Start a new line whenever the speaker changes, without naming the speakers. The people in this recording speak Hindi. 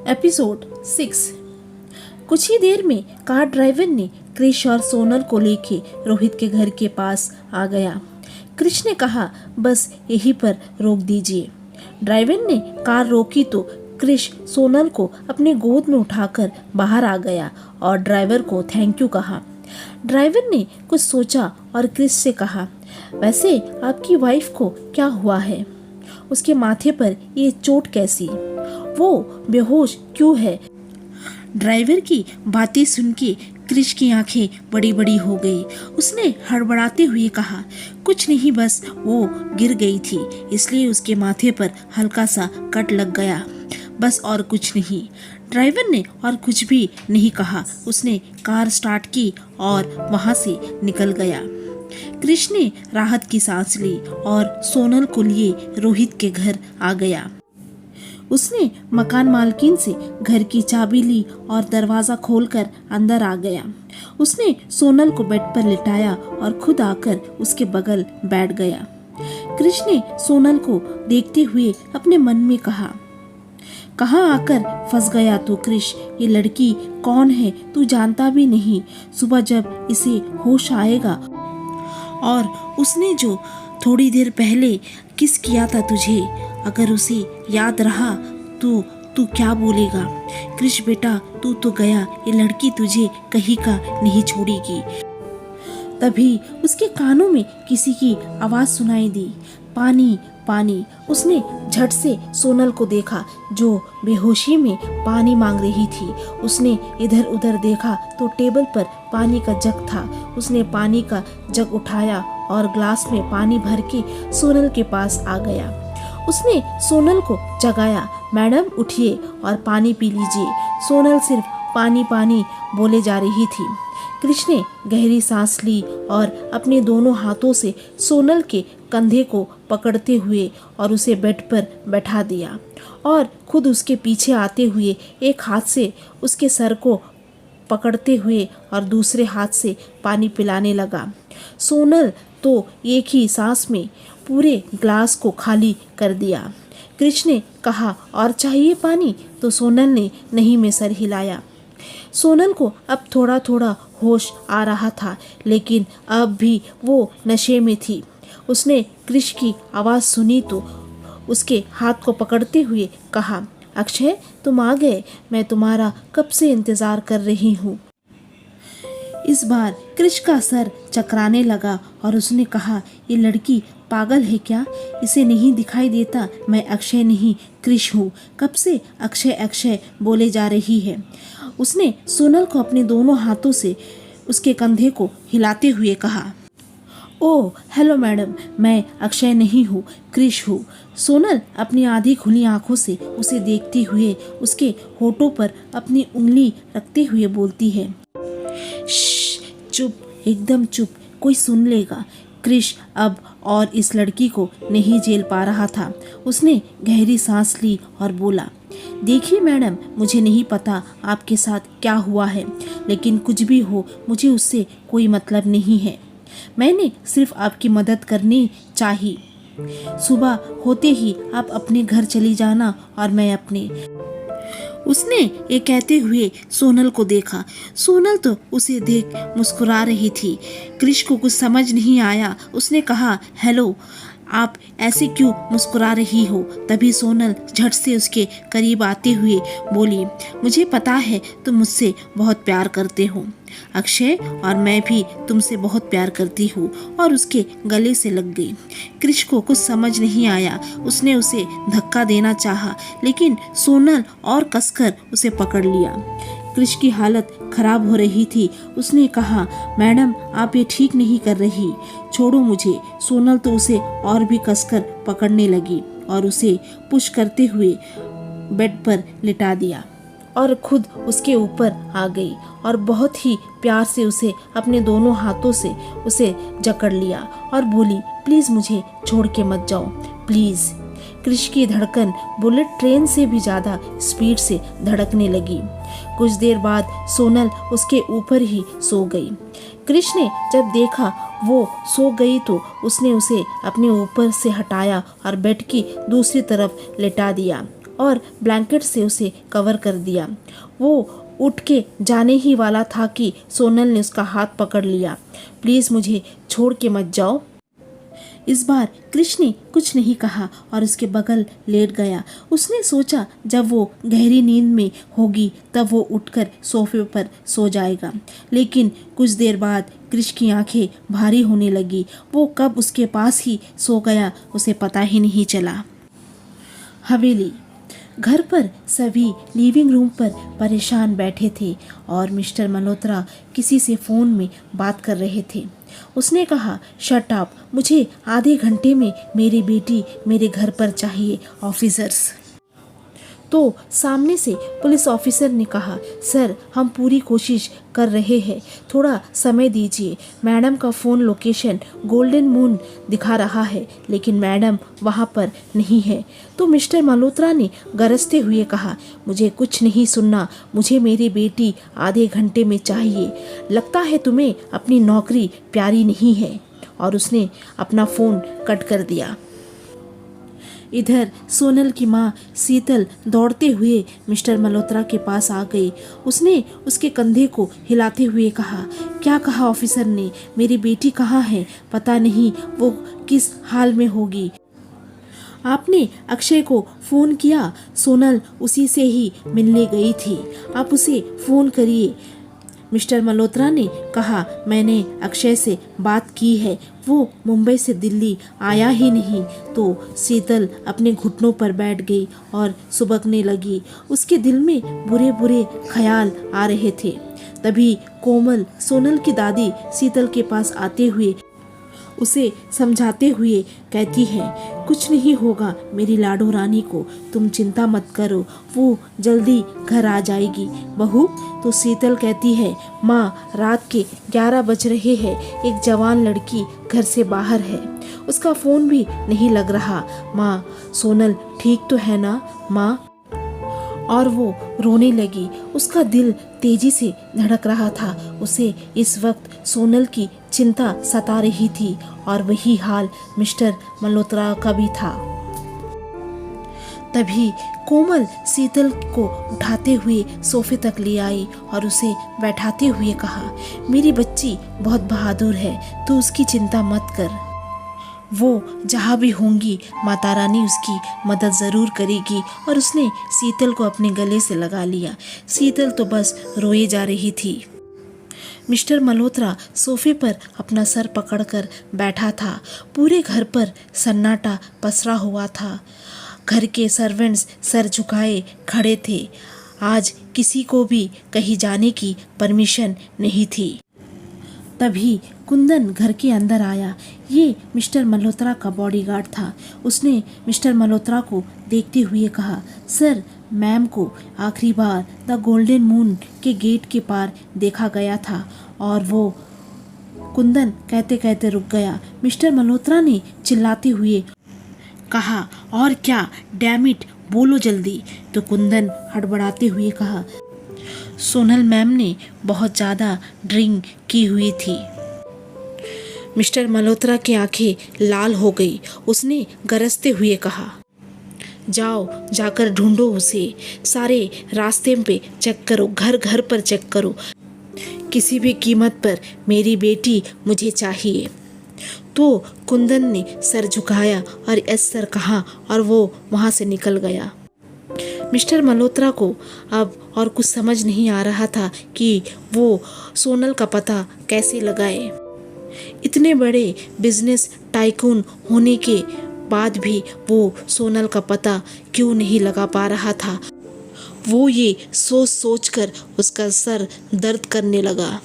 एपिसोड 6। कुछ ही देर में कार ड्राइवर ने क्रिश और सोनल को लेके रोहित के घर के पास आ गया। क्रिश ने कहा, बस यहीं पर रोक दीजिए। ड्राइवर ने कार रोकी तो क्रिश सोनल को अपने गोद में उठाकर बाहर आ गया और ड्राइवर को थैंक यू कहा। ड्राइवर ने कुछ सोचा और क्रिश से कहा, वैसे आपकी वाइफ को क्या हुआ है? उसके माथे पर ये चोट कैसी? वो बेहोश क्यों है? ड्राइवर की बातें सुन के क्रिश की आंखें बड़ी बड़ी हो गई। उसने हड़बड़ाते हुए कहा, कुछ नहीं, बस वो गिर गई थी, इसलिए उसके माथे पर हल्का सा कट लग गया, बस और कुछ नहीं। ड्राइवर ने और कुछ भी नहीं कहा। उसने कार स्टार्ट की और वहां से निकल गया। क्रिश ने राहत की सांस ली और सोनल को लिए रोहित के घर आ गया। उसने मकान मालकिन से घर की चाबी ली और दरवाजा खोलकर अंदर आ गया। उसने सोनल को बेड पर लिटाया और खुद आकर उसके बगल बैठ गया। क्रिश ने सोनल को देखते हुए अपने मन में कहा, कहाँ आकर फंस गया तू क्रिश? ये लड़की कौन है तू जानता भी नहीं। सुबह जब इसे होश आएगा और उसने जो थोड़ी देर पहले किस किया था तुझे, अगर उसे याद रहा तो तू क्या बोलेगा? क्रिश बेटा, तू तो गया, ये लड़की तुझे कहीं का नहीं छोड़ेगी। तभी उसके कानों में किसी की आवाज सुनाई दी, पानी पानी। उसने झट से सोनल को देखा जो बेहोशी में पानी मांग रही थी। उसने इधर उधर देखा तो टेबल पर पानी का जग था। उसने पानी का जग उठाया और ग्लास में पानी भर के सोनल के पास आ गया। उसने सोनल को जगाया, मैडम उठिए और पानी पी लीजिए। सोनल सिर्फ पानी पानी बोले जा रही थी। क्रिश ने गहरी सांस ली और अपने दोनों हाथों से सोनल के कंधे को पकड़ते हुए और उसे बेड पर बैठा दिया और खुद उसके पीछे आते हुए एक हाथ से उसके सर को पकड़ते हुए और दूसरे हाथ से पानी पिलाने लगा। सोनल तो एक ही सांस में पूरे ग्लास को खाली कर दिया। क्रिश ने कहा, और चाहिए पानी? तो सोनल ने नहीं में सर हिलाया। सोनल को अब थोड़ा थोड़ा होश आ रहा था, लेकिन अब भी वो नशे में थी। उसने क्रिश की आवाज़ सुनी तो उसके हाथ को पकड़ते हुए कहा, अक्षय तुम आ गए, मैं तुम्हारा कब से इंतज़ार कर रही हूँ। इस बार क्रिश का सर चकराने लगा और उसने कहा, ये लड़की पागल है क्या? इसे नहीं दिखाई देता मैं अक्षय नहीं क्रिश हूँ। कब से अक्षय अक्षय बोले जा रही है। उसने सोनल को अपने दोनों हाथों से उसके कंधे को हिलाते हुए कहा, ओह हेलो मैडम, मैं अक्षय नहीं हूँ, क्रिश हूँ। सोनल अपनी आधी खुली आंखों से उसे देखते हुए उसके होठों पर अपनी उंगली रखते हुए बोलती है, चुप, एकदम चुप, कोई सुन लेगा। क्रिश अब और इस लड़की को नहीं झेल पा रहा था। उसने गहरी सांस ली और बोला, देखिए मैडम, मुझे नहीं पता आपके साथ क्या हुआ है, लेकिन कुछ भी हो मुझे उससे कोई मतलब नहीं है। मैंने सिर्फ आपकी मदद करनी चाहिए। सुबह होते ही आप अपने घर चली जाना और मैं अपने। उसने ये कहते हुए सोनल को देखा। सोनल तो उसे देख मुस्कुरा रही थी। क्रिश को कुछ समझ नहीं आया। उसने कहा, हेलो, आप ऐसे क्यों मुस्कुरा रही हो? तभी सोनल झट से उसके करीब आते हुए बोली, मुझे पता है तुम मुझसे बहुत प्यार करते हो अक्षय, और मैं भी तुमसे बहुत प्यार करती हूँ। और उसके गले से लग गई। क्रिश को कुछ समझ नहीं आया। उसने उसे धक्का देना चाहा, लेकिन सोनल और कसकर उसे पकड़ लिया। क्रिश की हालत खराब हो रही थी। उसने कहा, मैडम आप ये ठीक नहीं कर रही, छोड़ो मुझे। सोनल तो उसे और भी कसकर पकड़ने लगी और उसे पुश करते हुए बेड पर लिटा दिया और खुद उसके ऊपर आ गई और बहुत ही प्यार से उसे अपने दोनों हाथों से उसे जकड़ लिया और बोली, प्लीज़ मुझे छोड़ के मत जाओ, प्लीज़। क्रिश की धड़कन बुलेट ट्रेन से भी ज़्यादा स्पीड से धड़कने लगी। कुछ देर बाद सोनल उसके ऊपर ही सो गई। क्रिश ने जब देखा वो सो गई तो उसने उसे अपने ऊपर से हटाया और बेड की दूसरी तरफ लेटा दिया और ब्लैंकेट से उसे कवर कर दिया। वो उठ के जाने ही वाला था कि सोनल ने उसका हाथ पकड़ लिया। प्लीज़ मुझे छोड़ के मत जाओ। इस बार कृष ने कुछ नहीं कहा और उसके बगल लेट गया। उसने सोचा जब वो गहरी नींद में होगी तब वो उठकर सोफे पर सो जाएगा, लेकिन कुछ देर बाद कृष की आंखें भारी होने लगी। वो कब उसके पास ही सो गया उसे पता ही नहीं चला। हवेली। घर पर सभी लिविंग रूम पर परेशान बैठे थे और मिस्टर मल्होत्रा किसी से फ़ोन में बात कर रहे थे। उसने कहा, शट अप, मुझे आधे घंटे में मेरी बेटी मेरे घर पर चाहिए ऑफिसर्स। तो सामने से पुलिस ऑफिसर ने कहा, सर हम पूरी कोशिश कर रहे हैं, थोड़ा समय दीजिए। मैडम का फ़ोन लोकेशन गोल्डन मून दिखा रहा है, लेकिन मैडम वहाँ पर नहीं है। तो मिस्टर मल्होत्रा ने गरजते हुए कहा, मुझे कुछ नहीं सुनना, मुझे मेरी बेटी आधे घंटे में चाहिए। लगता है तुम्हें अपनी नौकरी प्यारी नहीं है। और उसने अपना फ़ोन कट कर दिया। इधर सोनल की माँ शीतल दौड़ते हुए मिस्टर मल्होत्रा के पास आ गई। उसने उसके कंधे को हिलाते हुए कहा, क्या कहा ऑफिसर ने? मेरी बेटी कहाँ है? पता नहीं वो किस हाल में होगी। आपने अक्षय को फ़ोन किया? सोनल उसी से ही मिलने गई थी, आप उसे फ़ोन करिए। मिस्टर मल्होत्रा ने कहा, मैंने अक्षय से बात की है, वो मुंबई से दिल्ली आया ही नहीं। तो शीतल अपने घुटनों पर बैठ गई और सुबकने लगी। उसके दिल में बुरे बुरे ख्याल आ रहे थे। तभी कोमल, सोनल की दादी, शीतल के पास आते हुए उसे समझाते हुए कहती है, कुछ नहीं होगा मेरी लाडो रानी को, तुम चिंता मत करो, वो जल्दी घर आ जाएगी। बहू? तो शीतल कहती है, माँ रात के 11 बज रहे हैं, एक जवान लड़की घर से बाहर है, उसका फ़ोन भी नहीं लग रहा। माँ सोनल ठीक तो है ना माँ? और वो रोने लगी। उसका दिल तेजी से धड़क रहा था। उसे इस वक्त सोनल की चिंता सता रही थी और वही हाल मिस्टर मल्होत्रा का भी था। तभी कोमल शीतल को उठाते हुए सोफे तक ले आई और उसे बैठाते हुए कहा, मेरी बच्ची बहुत बहादुर है, तू उसकी चिंता मत कर, वो जहाँ भी होंगी माता रानी उसकी मदद ज़रूर करेगी। और उसने शीतल को अपने गले से लगा लिया। शीतल तो बस रोए जा रही थी। मिस्टर मल्होत्रा सोफे पर अपना सर पकड़कर बैठा था। पूरे घर पर सन्नाटा पसरा हुआ था। घर के सर्वेंट्स सर झुकाए खड़े थे। आज किसी को भी कहीं जाने की परमिशन नहीं थी। तभी कुंदन घर के अंदर आया। ये मिस्टर मल्होत्रा का बॉडीगार्ड था। उसने मिस्टर मल्होत्रा को देखते हुए कहा, सर मैम को आखिरी बार द गोल्डन मून के गेट के पार देखा गया था। और वो कुंदन कहते कहते रुक गया। मिस्टर मल्होत्रा ने चिल्लाते हुए कहा, और क्या? डैम इट, बोलो जल्दी। तो कुंदन हड़बड़ाते हुए कहा, सोनल मैम ने बहुत ज़्यादा ड्रिंक की हुई थी। मिस्टर मल्होत्रा की आंखें लाल हो गई। उसने गरजते हुए कहा, जाओ जाकर ढूंढो उसे, सारे रास्ते पे चेक करो, घर घर पर चेक करो, किसी भी कीमत पर मेरी बेटी मुझे चाहिए। तो कुंदन ने सर झुकाया और यस सर कहा और वो वहाँ से निकल गया। मिस्टर मल्होत्रा को अब और कुछ समझ नहीं आ रहा था कि वो सोनल का पता कैसे लगाए। इतने बड़े बिजनेस टाइकून होने के बाद भी वो सोनल का पता क्यों नहीं लगा पा रहा था। वो ये सोच सोच कर उसका सर दर्द करने लगा।